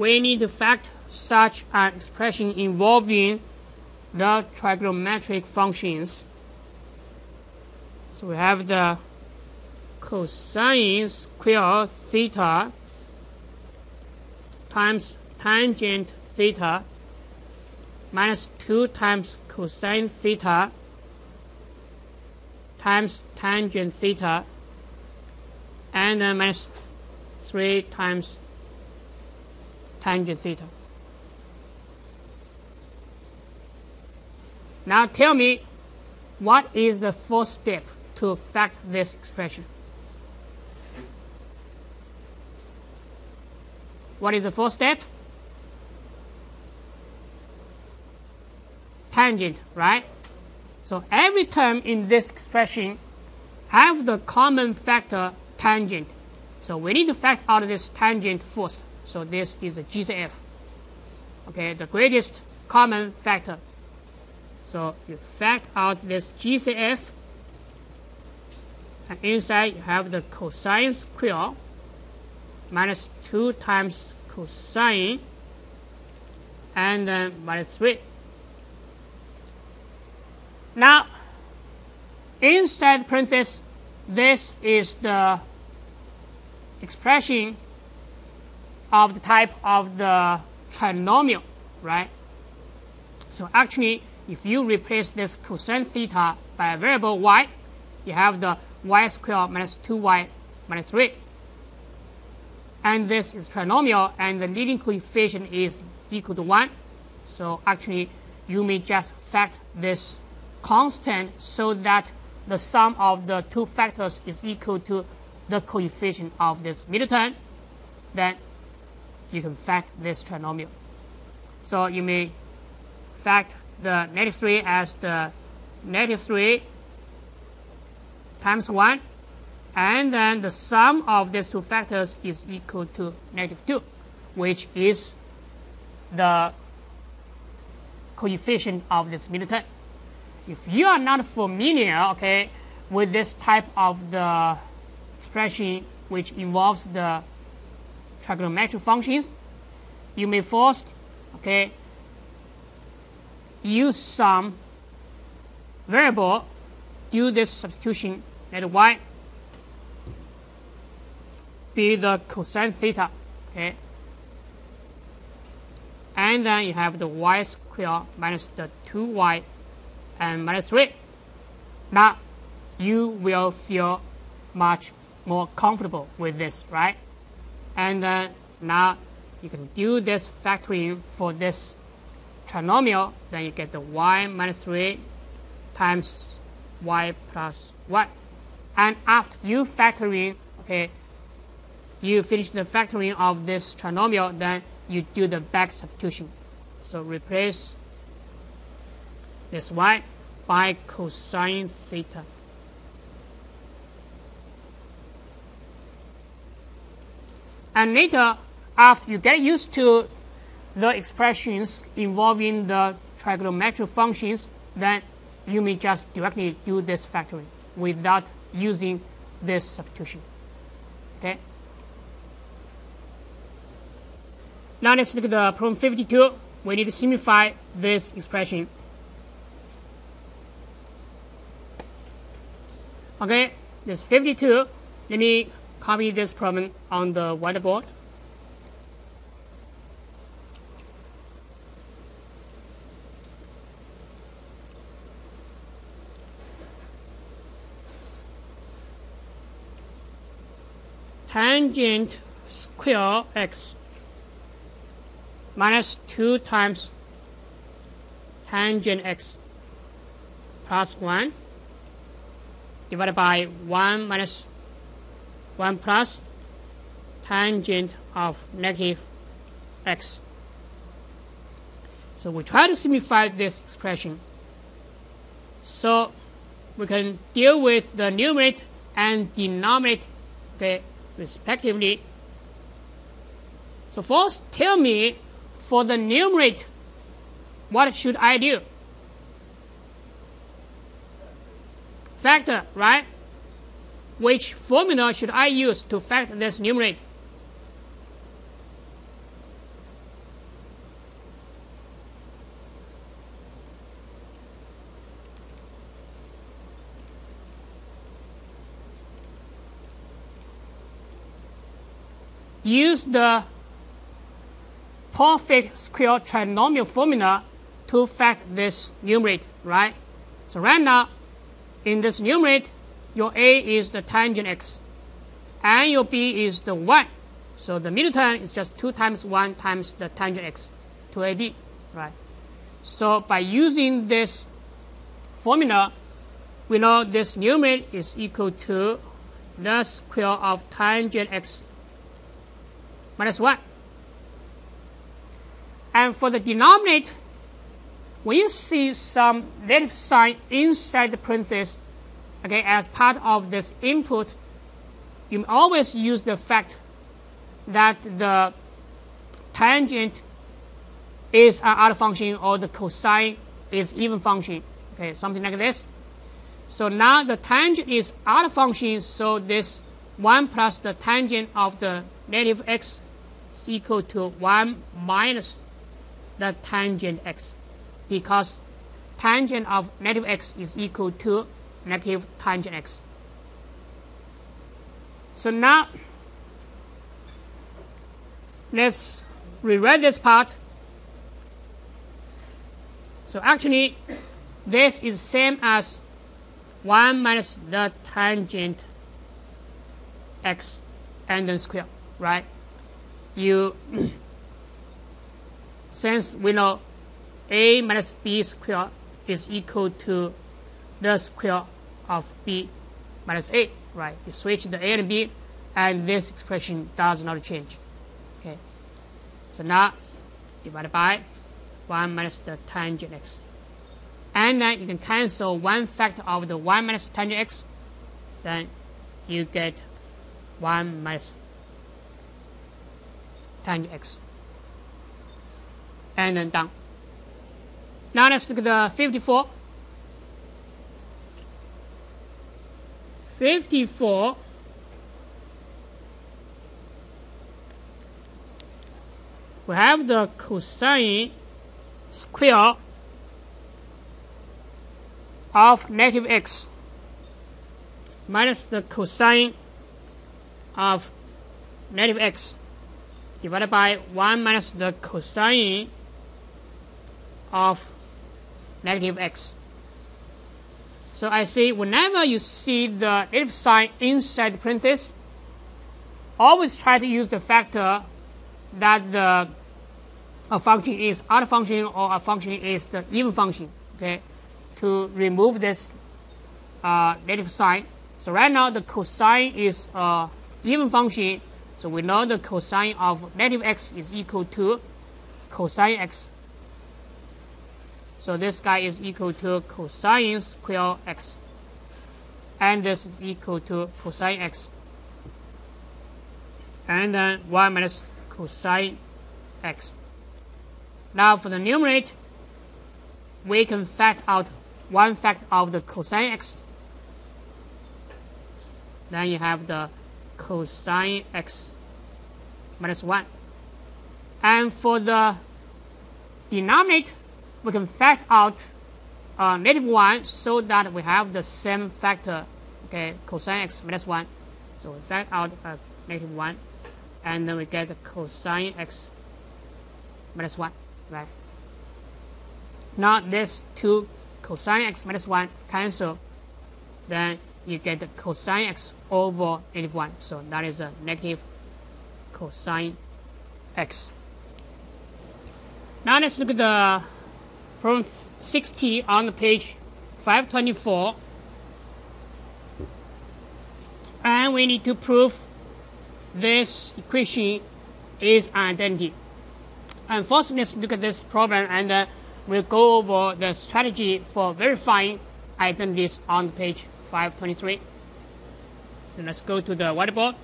we need to factor such an expression involving the trigonometric functions. So we have the cosine square theta times tangent theta minus 2 times cosine theta times tangent theta, and then minus 3 times tangent theta. Now tell me, what is the first step to factor this expression? What is the first step? Tangent, right? So every term in this expression have the common factor tangent. So we need to factor out this tangent first. So this is a GCF. Okay, the greatest common factor. So you factor out this GCF, and inside you have the cosine square minus 2 times cosine, and then minus 3. Now, inside parentheses, this is the expression of the type of the trinomial, right? So actually, if you replace this cosine theta by a variable y, you have the y squared minus 2y minus 3. And this is trinomial, and the leading coefficient is equal to 1. So actually, you may just factor this constant so that the sum of the two factors is equal to the coefficient of this middle term. Then you can factor this trinomial. So you may factor the negative 3 as the negative 3 times 1, and then the sum of these two factors is equal to negative 2, which is the coefficient of this middle term. If you are not familiar, okay, with this type of the expression which involves the trigonometric functions, you may first, okay, use some variable, do this substitution, let y be the cosine theta, okay, and then you have the y squared minus the 2y and minus 3. Now you will feel much more comfortable with this, right? And now you can do this factoring for this trinomial. Then you get the y minus 3 times y plus 1. And after you factoring, okay, you finish the factoring of this trinomial, then you do the back substitution. So replace this y by cosine theta. And later, after you get used to the expressions involving the trigonometric functions, then you may just directly do this factoring without using this substitution. Okay? Now let's look at the problem 52. We need to simplify this expression. Okay, this 52. Let me copy this problem on the whiteboard. Tangent square x minus 2 times tangent x plus 1 divided by 1 minus 1 plus tangent of negative x. So we try to simplify this expression. So we can deal with the numerator and denominator, okay, respectively. So first, tell me, for the numerator, what should I do? Factor, right? Which formula should I use to factor this numerator? use the perfect square trinomial formula to fact this numerator, right? So right now, in this numerator, your a is the tangent x, and your b is the 1. So the middle term is just 2 times 1 times the tangent x, 2ad, right? So by using this formula, we know this numerator is equal to the square of tangent x minus 1. And for the denominator, when you see some negative sign inside the parenthesis, okay, as part of this input, you always use the fact that the tangent is an odd function or the cosine is even function, okay, something like this. So now the tangent is odd function, so this 1 plus the tangent of the negative x is equal to 1 minus the tangent x, because tangent of negative x is equal to negative tangent x. So now let's rewrite this part. So actually this is same as 1 minus the tangent x and then square, right? Since we know a minus b squared is equal to the square of b minus a, right? You switch the a and b, and this expression does not change. Okay. So now divided by 1 minus the tangent x. And then you can cancel one factor of the 1 minus tangent x. Then you get 1 minus tangent x. And then done. Now let's look at the 54. 54 we have the cosine square of negative x minus the cosine of negative x divided by 1 minus the cosine of negative x. So I say whenever you see the negative sign inside the parenthesis, always try to use the factor that a function is odd function or a function is the even function, okay, to remove this negative sign. So right now the cosine is even function, so we know the cosine of negative x is equal to cosine x. So this guy is equal to cosine square x, and this is equal to cosine x, and then 1 minus cosine x. Now for the numerator, we can fact out one factor of the cosine x. Then you have the cosine x minus 1. And for the denominator, we can fact out negative 1 so that we have the same factor, okay, cosine x minus 1. So we fact out negative 1, and then we get the cosine x minus 1, right? Now this 2 cosine x minus 1 cancel, then you get the cosine x over negative 1. So that is a negative cosine x. Now let's look at the problem 60 on the page 524. And we need to prove this equation is an identity. And first, let's look at this problem, and we'll go over the strategy for verifying identities on page 523. So let's go to the whiteboard.